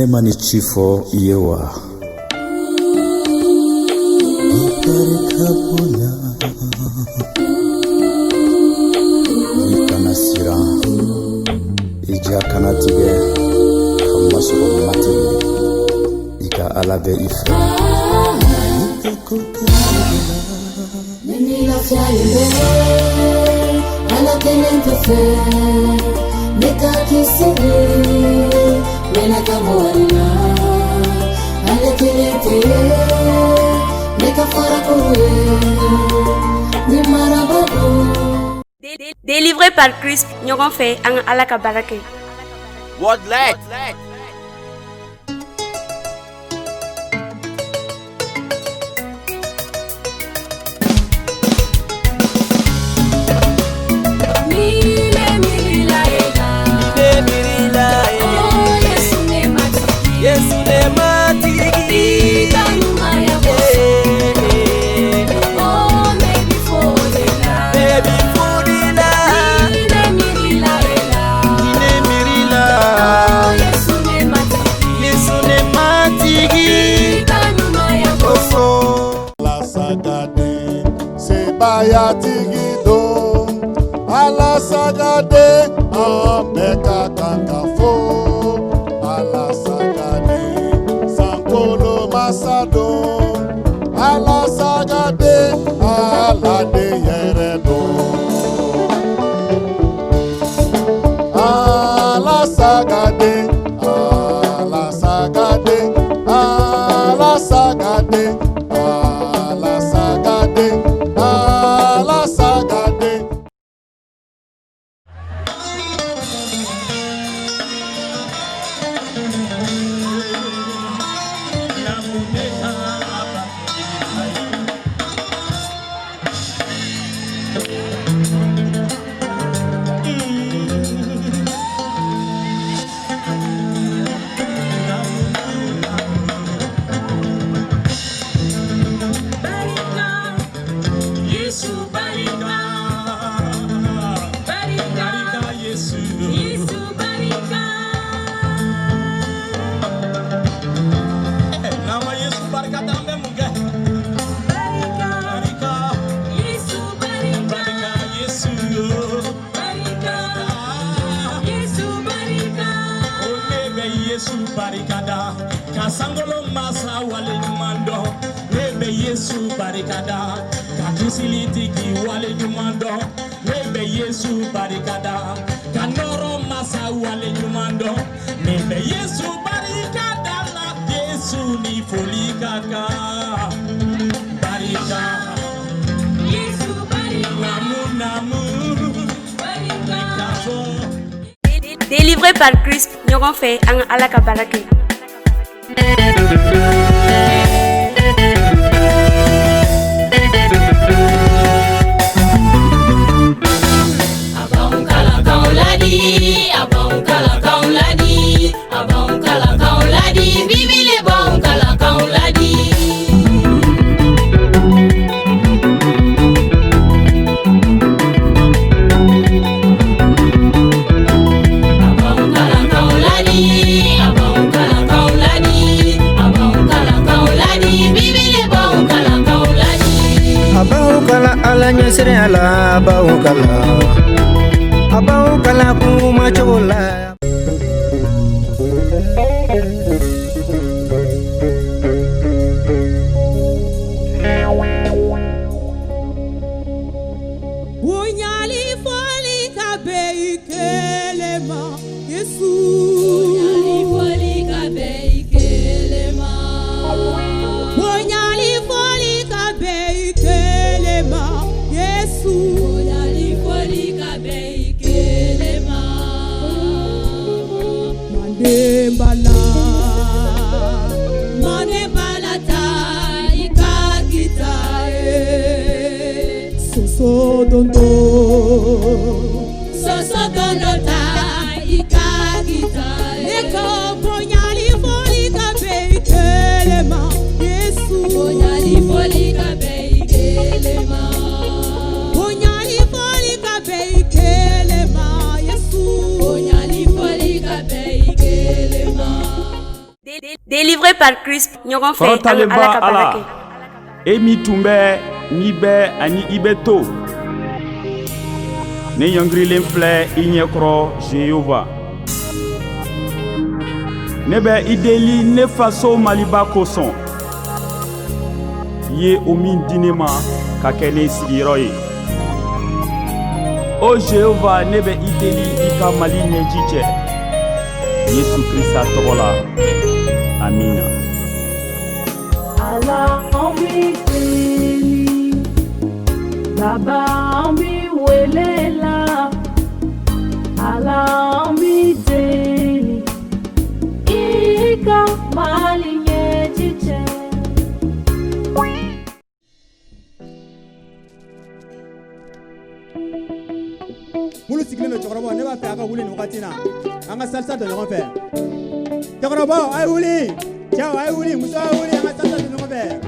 Neema ni chifo yewa Ikanasira Ija kanatige Kamasoro matili Ika alabe ifra Nini la fiaye Ala tenente fe Neka kisiri Nena kamoana Ala tenente Neka farakouye Ni marabado Délivré par Christ, nous avons fait un alakabarake. What let? Bayatigido alasagade ameka kankafo alasagade sankolo masado alasagade alade yeredo alasagade alasagade alasagade Barikada, kasangolo masa wale nyumando, lebe Yesu barikada, kakisiliti ki wale nyumando, lebe Yesu barikada, kanoro masa wale nyumando, lebe Yesu barikada, la Yesu ni folikaka, barika, Yesu barika, namu, barika. Délivré par Christ, nous avons fait un alakabarake. Ala abau kala kuma chola Unyali foli kabe ikelema Yesu Unyali foli kabe ikelema Unyali foli kabe ikelema Yesu Unyali foli kabe ikelema Mandembala ta ikakita Soso dondo ta ikakita Neko bonyali foli kabe ikelema Yesu Bonyali foli kabe ikelema Bonyali foli kabe ikelema Yesu Bonyali foli kabe ikelema Délivré par Christ, ɲɔgɔn fɛ an ka Ala ka baara kɛ. Emi tumbe ni be ani ibeto. Ne yangrilen filɛ I ɲɛkɔrɔ Jehova. Ne bɛ I deli ne faso Maliba kosɔn. Ye o min di ne ma ka kɛ ne sigiyɔrɔ ye. O Jehova, ne bɛ I deli I ka Mali ɲɛji cɛ. Yesu Krista tɔgɔ la. Amina. Allah ambi deli, Baba ambi welela. Allah ambi deli, Ika Mali ɲɛji cɛ. Mulu sigilen don cɛkɔrɔbaw, ne b'a fɛ a ka wuli nin wagati na. An ka salsa don ɲɔgɔn fɛ. Cɛkɔrɔbaw, a ye wuli. Cɛw, a ye wuli. Muso, a ye wuli. An ka salsa don ɲɔgɔn fɛ.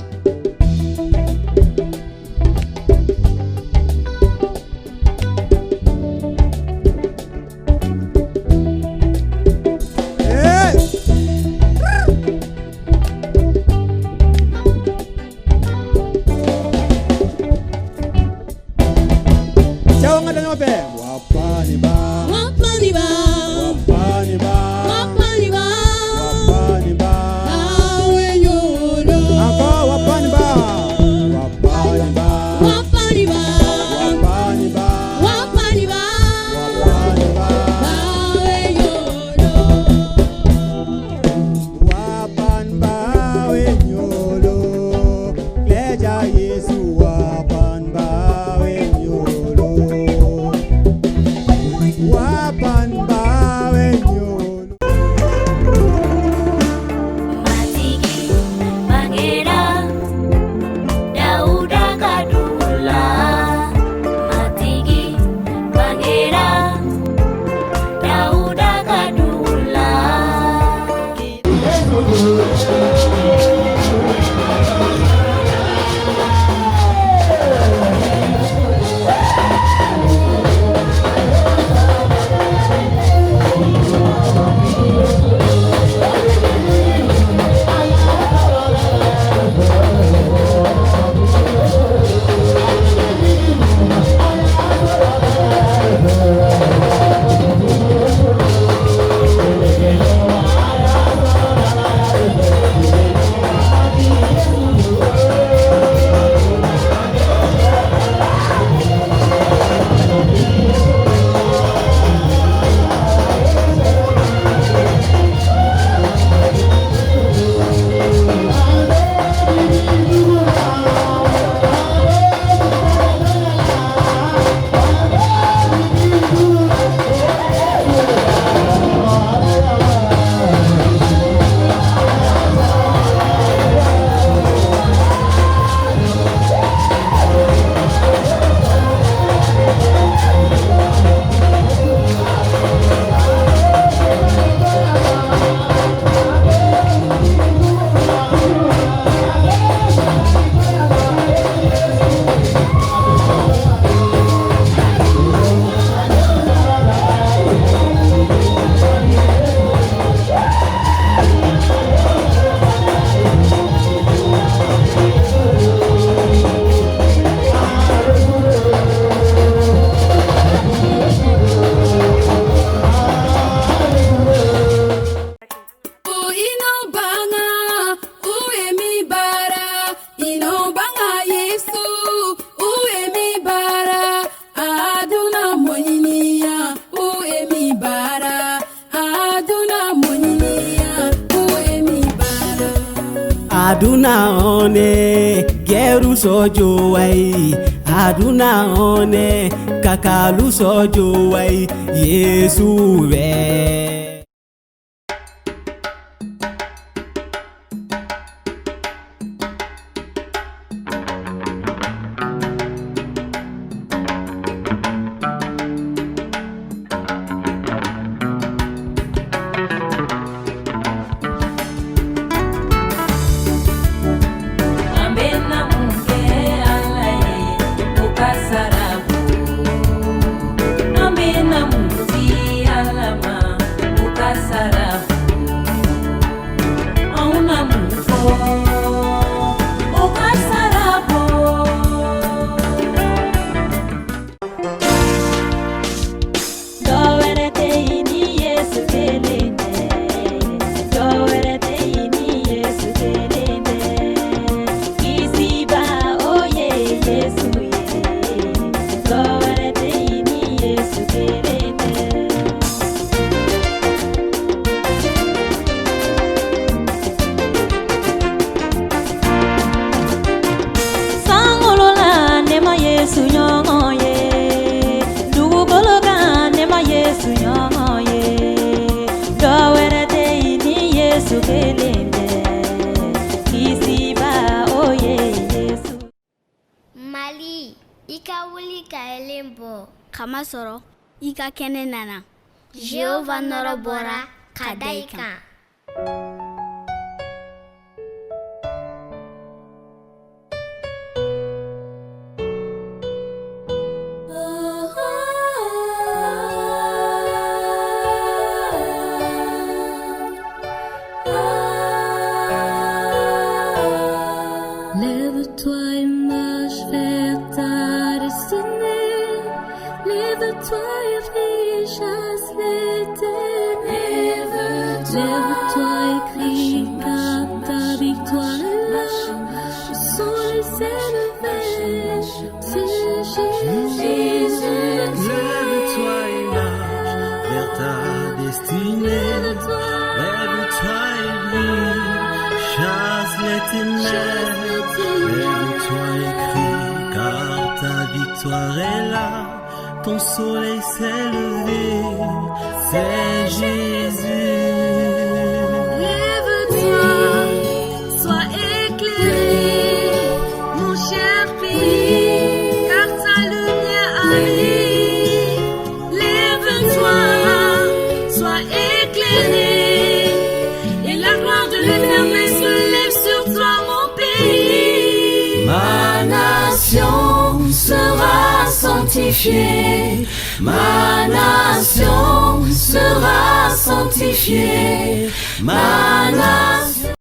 Aduna one geru sojo wai, Aduna one kakalu sojo wai, Yesu we. kamasoro ika kene nana. Jehova noro bora kadaika. Lève-toi et marche vers ta destinée. Lève-toi et prie, chasse l'éternel. Lève-toi et crie, car ta victoire est là. Le soleil s'est levé, c'est Jésus. Lève-toi et marche vers ta destinée. Lève-toi et brille, chasse l'éternel. Lève-toi et crie, car ta victoire est là. Ton soleil s'est levé, c'est Jésus. Lève-toi, sois éclairé, mon cher pays, car ta lumière arrive. Lève-toi, sois éclairé, et la gloire de l'Éternel se lève sur toi, mon pays. Ma nation sera sanctifiée, ma nation sera sanctifiée, ma nation.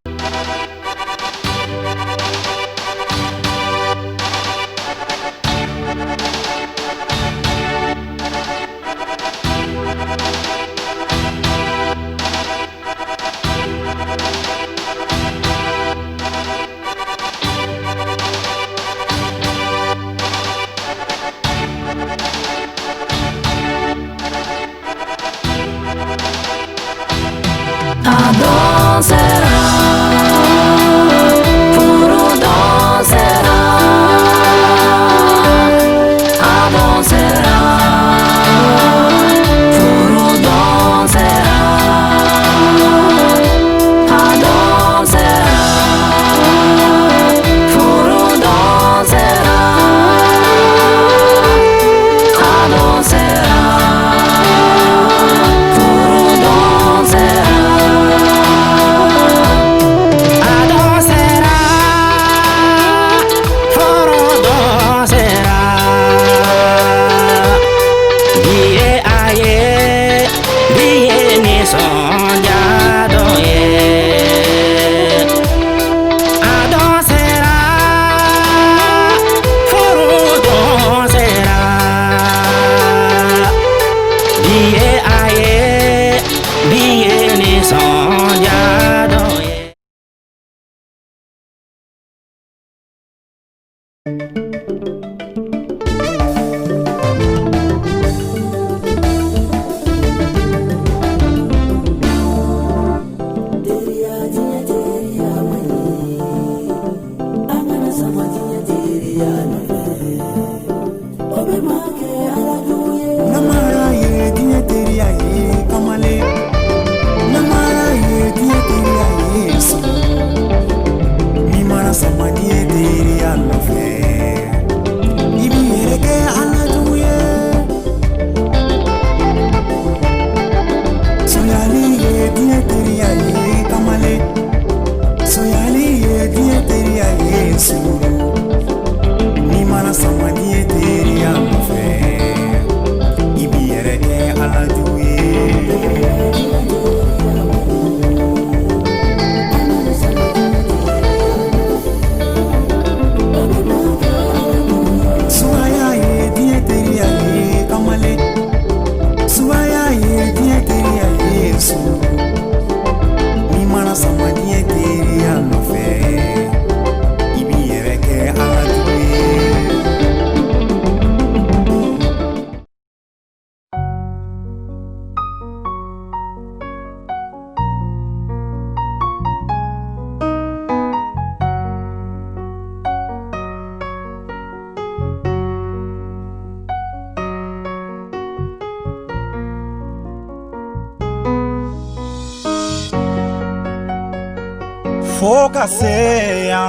Focaseia.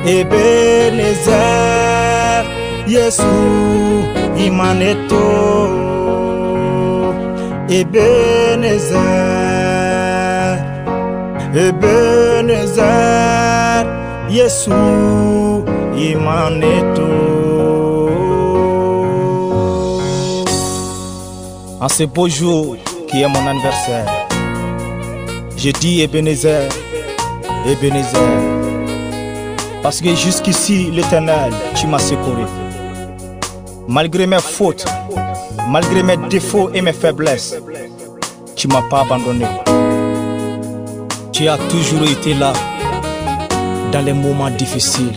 Ebenezer, Yesu imaneto. Ebenezer, Ebenezer, Yesu imaneto. En ce beau jour qui est mon anniversaire, je dis Ebenezer, Ebenezer, parce que jusqu'ici l'Éternel, tu m'as secouru. Malgré mes fautes, malgré mes défauts et mes faiblesses, tu m'as pas abandonné. Tu as toujours été là dans les moments difficiles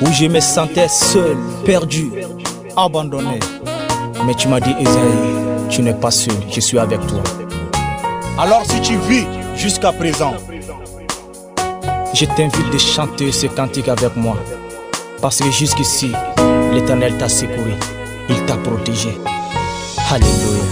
où je me sentais seul, perdu, abandonné. Mais tu m'as dit, Esaïe, tu n'es pas seul, je suis avec toi. Alors si tu vis jusqu'à présent, je t'invite de chanter ce cantique avec moi. Parce que jusqu'ici, l'Éternel t'a secouru, il t'a protégé. Alléluia.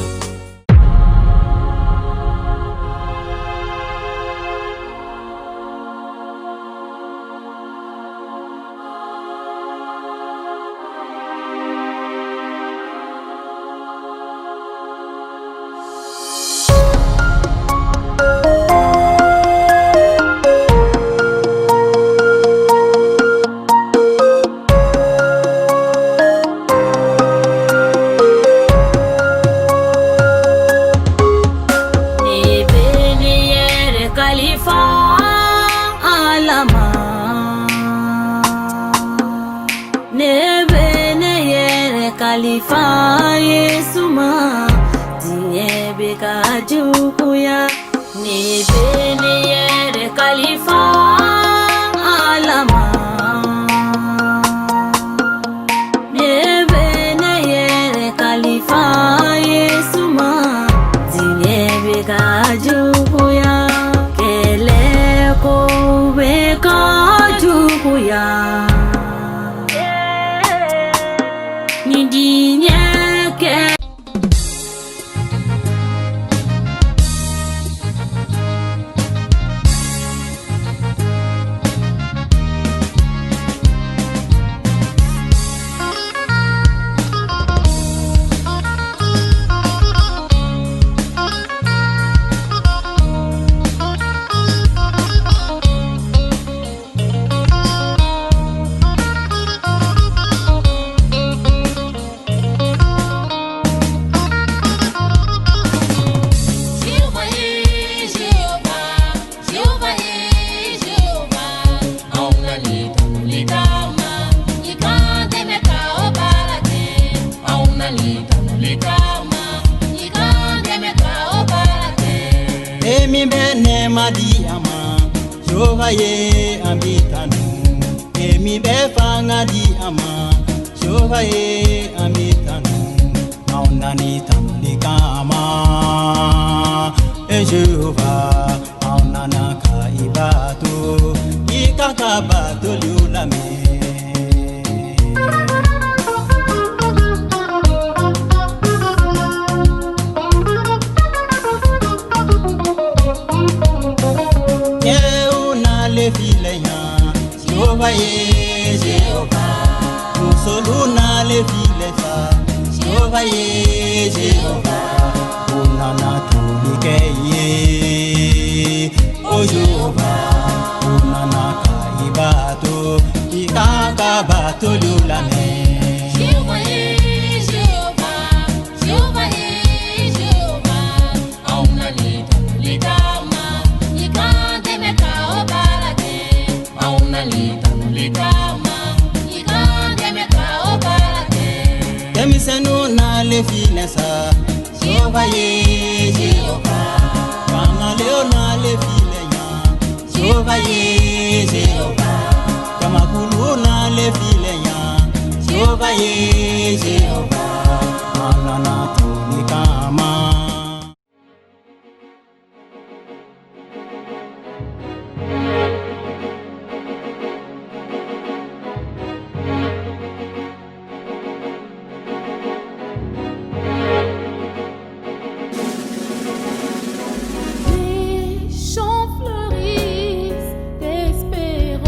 Les champs fleurissent d'espérance.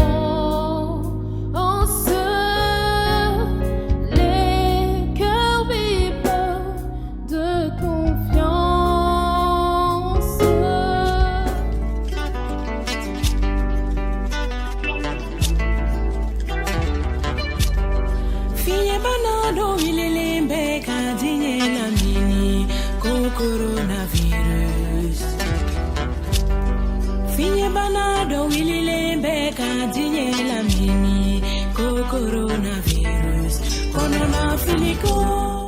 Finye banado wilelembe kadinye la mini ko coronavirus. Finye banado wilelembe kadinye la mini ko coronavirus. Kono na filiko.